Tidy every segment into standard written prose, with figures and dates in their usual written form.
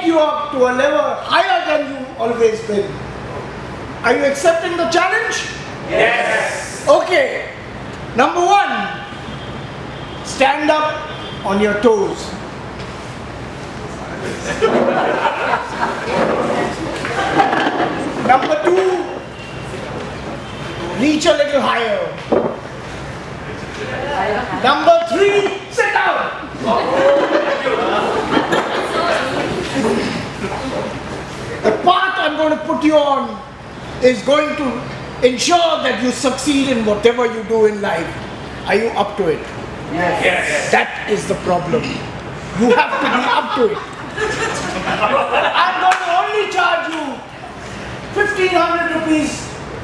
you up to a level higher than you always been. Are you accepting the challenge? Yes. Okay. Number 1, stand up on your toes. Number 2, reach a little higher. Number 3, sit down. The path I'm going to put you on is going to ensure that you succeed in whatever you do in life. Are you up to it? Yes. That is the problem. You have to be up to it. I'm going to only charge you 1,500 rupees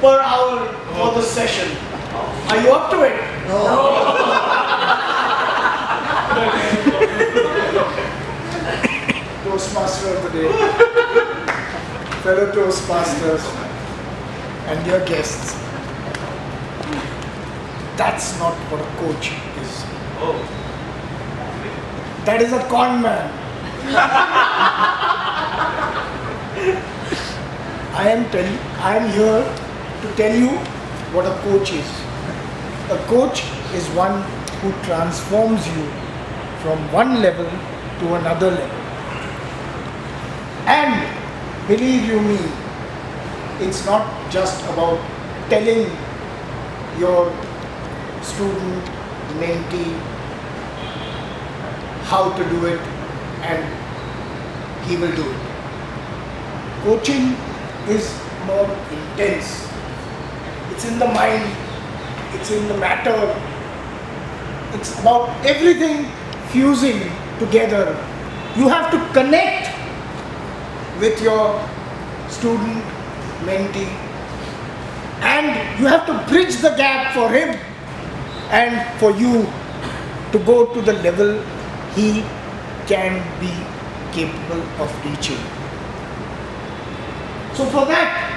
per hour for the session. Are you up to it? Toastmaster of the day, fellow Toastmasters, and your guests. That's not what a coach is. That is a con man. I am here to tell you what a coach is. A coach is one who transforms you from one level to another level. And believe you me, it's not just about telling your student, mentee, how to do it and he will do it. Coaching is more intense. It's in the mind, it's in the matter, it's about everything fusing together. You have to connect with your student, mentee, and you have to bridge the gap for him and for you to go to the level he can be capable of reaching. So for that,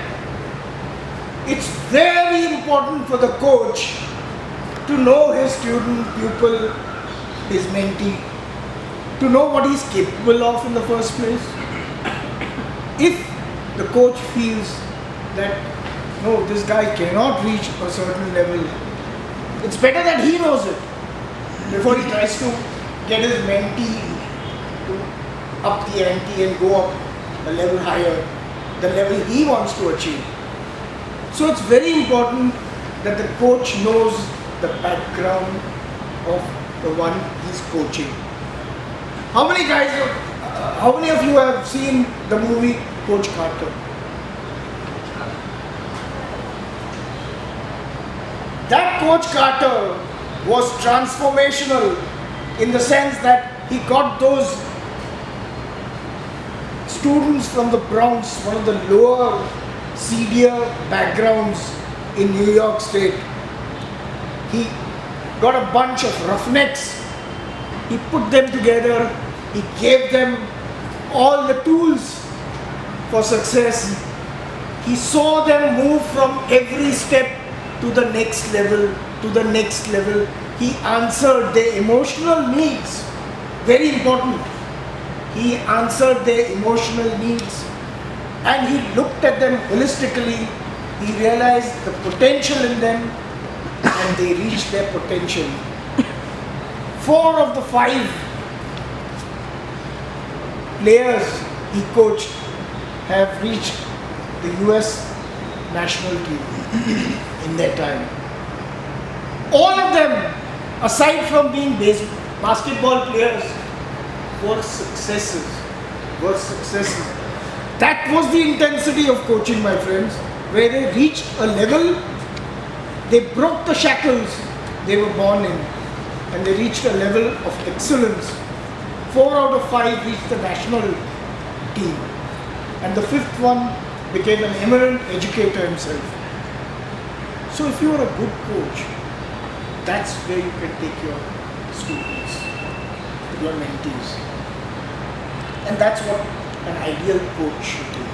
it's very important for the coach to know his student, pupil, his mentee, to know what he's capable of in the first place. If the coach feels that, no, this guy cannot reach a certain level, it's better that he knows it before he tries to get his mentee to up the ante and go up a level higher, the level he wants to achieve. So it's very important that the coach knows the background of the one he's coaching. How many of you have seen the movie Coach Carter? That Coach Carter was transformational in the sense that he got those students from the Bronx, one of the lower, seedier backgrounds in New York State. He got a bunch of roughnecks, he put them together, he gave them all the tools for success. He saw them move from every step to the next level, to the next level. He answered their emotional needs. Very important. He answered their emotional needs and he looked at them holistically. He realized the potential in them and they reached their potential. 4 of the 5 players he coached have reached the US national team in their time. All of them, aside from being basketball players, were successes. That was the intensity of coaching, my friends, where they reached a level, they broke the shackles they were born in, and they reached a level of excellence. 4 out of 5 reached the national team, and the 5th one became an eminent educator himself. So if you are a good coach, that's where you can take your students, your mentees. And that's what an ideal coach should do.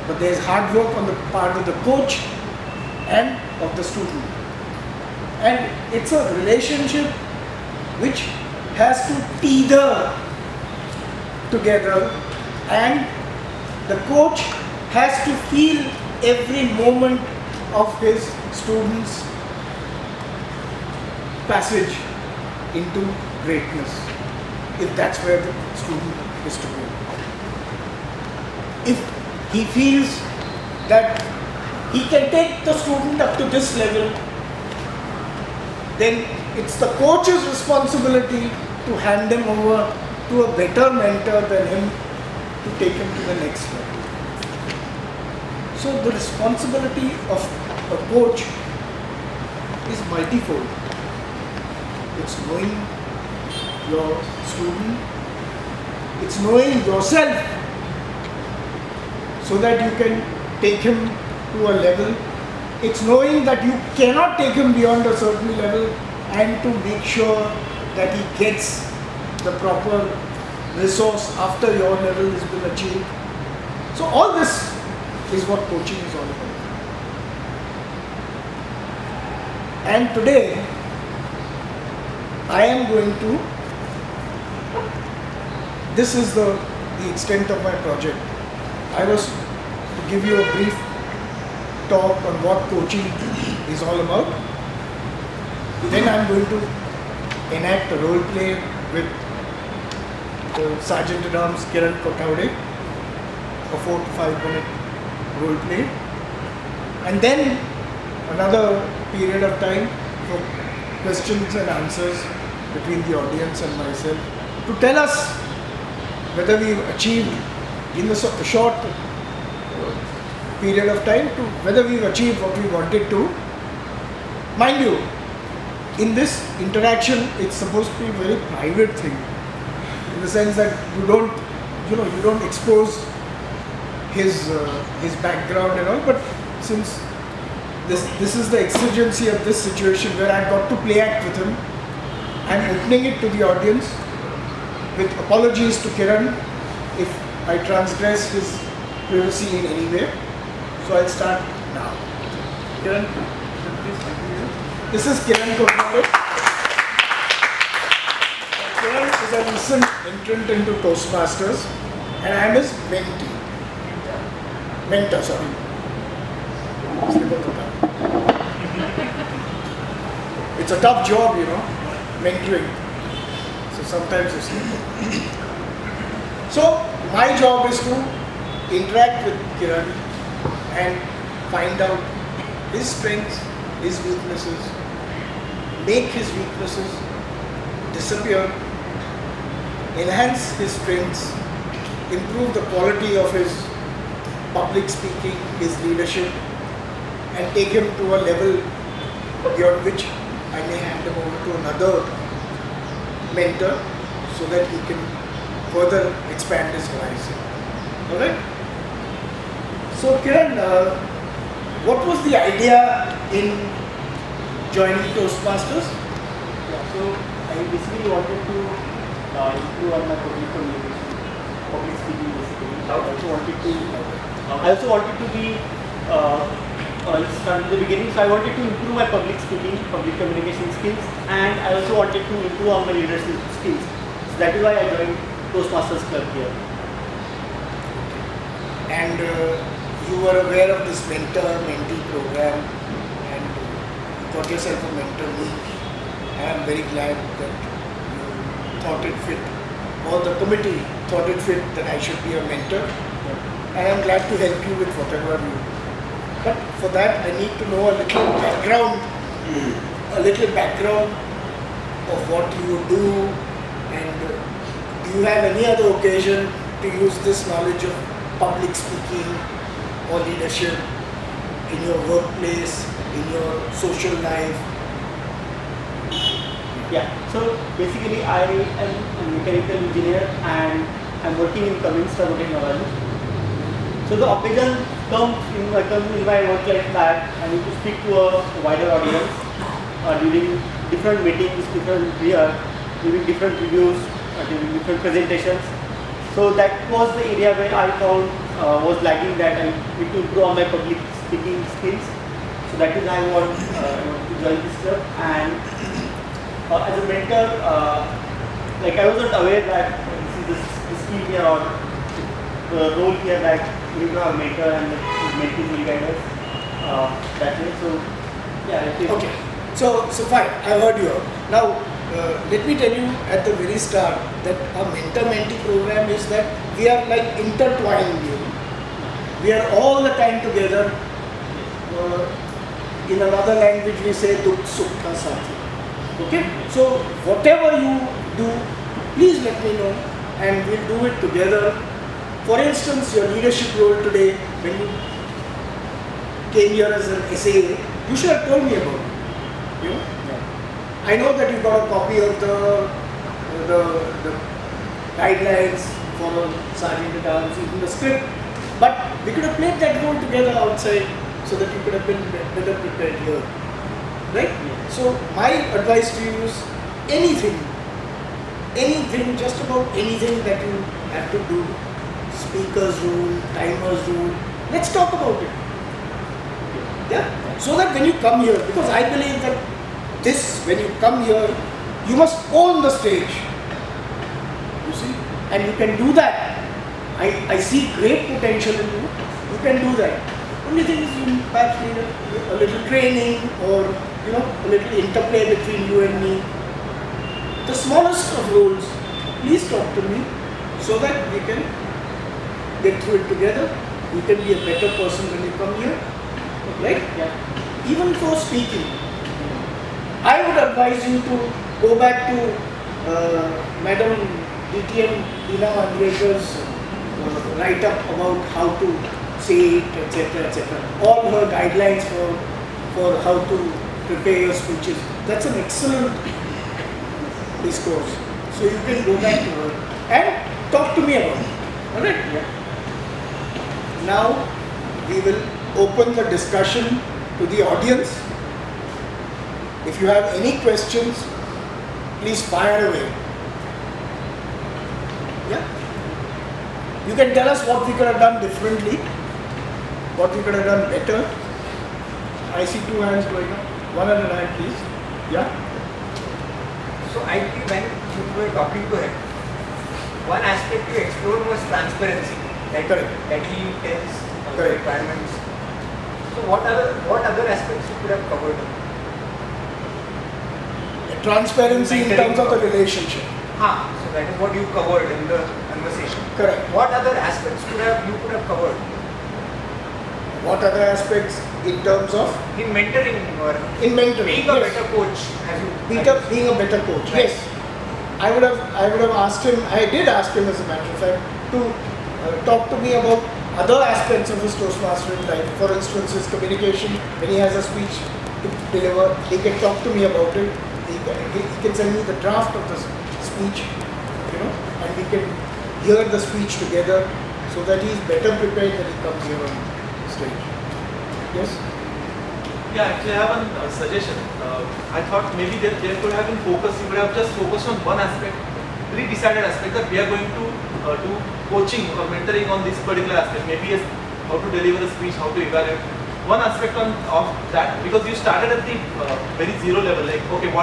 But there's hard work on the part of the coach and of the student. And it's a relationship which has to tether together And the coach has to feel every moment of his students' passage into greatness, if that's where the student is to go. If he feels that he can take the student up to this level, then it's the coach's responsibility to hand him over to a better mentor than him to take him to the next level. So the responsibility of a coach is multifold. It's knowing your student, it's knowing yourself so that you can take him to a level. It's knowing that you cannot take him beyond a certain level and to make sure that he gets the proper resource after your level has been achieved. So all this is what coaching is all about. And today I am going to, this is the extent of my project. I was to give you a brief talk on what coaching is all about. Then I am going to enact a role play with the Sergeant at Arms Kiran Kothawade, a 4 to 5 minute role play, and then another period of time for questions and answers between the audience and myself to tell us whether we've achieved in the short period of time to whether we've achieved what we wanted to. Mind you, in this interaction, it's supposed to be a very private thing, in the sense that you don't expose his background and all. But since this is the exigency of this situation where I got to play act with him, I'm opening it to the audience with apologies to Kiran if I transgress his privacy in any way. So I'll start now. Kiran, please continue. This is Kiran Kothawade. Kiran is a recent entrant into Toastmasters and I am his mentee. Mentor, sorry. It's a tough job, mentoring. So sometimes you slip. So my job is to interact with Kiran and find out his strengths, his weaknesses, make his weaknesses disappear, enhance his strengths, improve the quality of his public speaking, his leadership, and take him to a level beyond which I may hand him over to another mentor so that he can further expand his horizon. Alright? So Kiran, what was the idea in joining Toastmasters? Yeah, so I basically wanted to improve on my public communication, public speaking basically. I also wanted to be start at the beginning. So I wanted to improve my public speaking, public communication skills, and I also wanted to improve on my leadership skills. So that is why I joined Toastmasters Club here. And you were aware of this mentor-mentee program and you got yourself a mentor me. And I'm very glad that you thought it fit, or the committee thought it fit that I should be a mentor. And I'm glad to help you with whatever you do. But for that, I need to know a little background of what you do, and do you have any other occasion to use this knowledge of public speaking or leadership in your workplace, in your social life? Yeah, so basically I am a mechanical engineer and I'm working in Cummins Technology. So the occasion comes in my work like that. I need to speak to a wider audience during different meetings, during different reviews, during different presentations. So that was the area where I found was lagging, that I need to improve on my public speaking skills. So that is why I want to join this club. And as a mentor, like I wasn't aware that this is the skill here, or the role here that we will have a mentor and the mentees will guide us that way. So yeah, it is. Okay. So fine, I heard you. Now, let me tell you at the very start that our mentor-mentee program is that we are like intertwined. You know? We are all the time together. In another language, we say dukh sukh ka sathi. Okay. So whatever you do, please let me know, and we'll do it together. For instance, your leadership role today, when you came here as an SAA, you should have told me about it. You know? Yeah. I know that you got a copy of the guidelines for Sergeant at Arms, even the script, but we could have played that role together outside so that you could have been better prepared here. Right? Yeah. So my advice to you is anything, just about anything that you have to do, speaker's rule, timer's rule, let's talk about it. Yeah? So that when you come here, because I believe that when you come here, you must own the stage. You see? And you can do that. I see great potential in you. You can do that. Only thing is you perhaps need a little training or a little interplay between you and me. The smallest of roles, please talk to me so that we can get through it together. You can be a better person when you come here. Right? Yeah. Even for speaking, I would advise you to go back to Madam DTM Dina Mandrekar's write-up about how to say it, etc., etc. All her guidelines for how to prepare your speeches. That's an excellent discourse. So you can go back to her and talk to me about it. Alright? Yeah. Now we will open the discussion to the audience. If you have any questions, please fire away. Yeah? You can tell us what we could have done differently, what we could have done better. I see two hands going up. One at a time, please. Yeah? So I think when you were talking to him, one aspect you explored was transparency. Like Correct. that he tells the Correct. requirements. So what other aspects you could have covered? Transparency in terms of the relationship. So that is what you covered in the conversation. Correct. What other aspects you could have covered? What other aspects in terms of? In mentoring or In mentoring. being a Yes. better coach. Being a better coach. Right. Yes. I would have asked him, I did ask him as a matter of fact, to talk to me about other aspects of his Toastmastering life. For instance, his communication, when he has a speech to deliver, he can talk to me about it. He can send me the draft of the speech, and we can hear the speech together so that he is better prepared when he comes here on stage. Yes? Yeah, actually I have a suggestion. I thought maybe there could have been focus, you would have just focused on one aspect, very decided aspect that we are going to do coaching or mentoring on this particular aspect. Maybe as how to deliver a speech, how to evaluate. One aspect of that, because you started at the very zero level, like okay,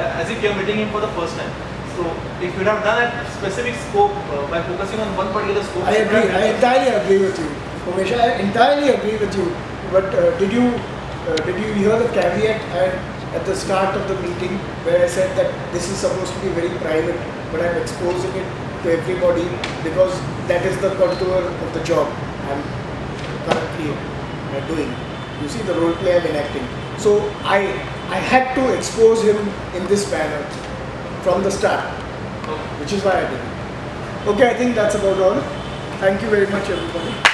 as if you are meeting him for the first time. So if you would have done a specific scope by focusing on one particular scope. I agree. I entirely agree with you, Umesh. I entirely agree with you. But did you hear the caveat at the start of the meeting where I said that this is supposed to be very private, but I'm exposing it to everybody because that is the contour of the job I'm currently doing. You see the role play I'm enacting. So I had to expose him in this manner from the start, which is why I did it. Okay, I think that's about all. Thank you very much, everybody.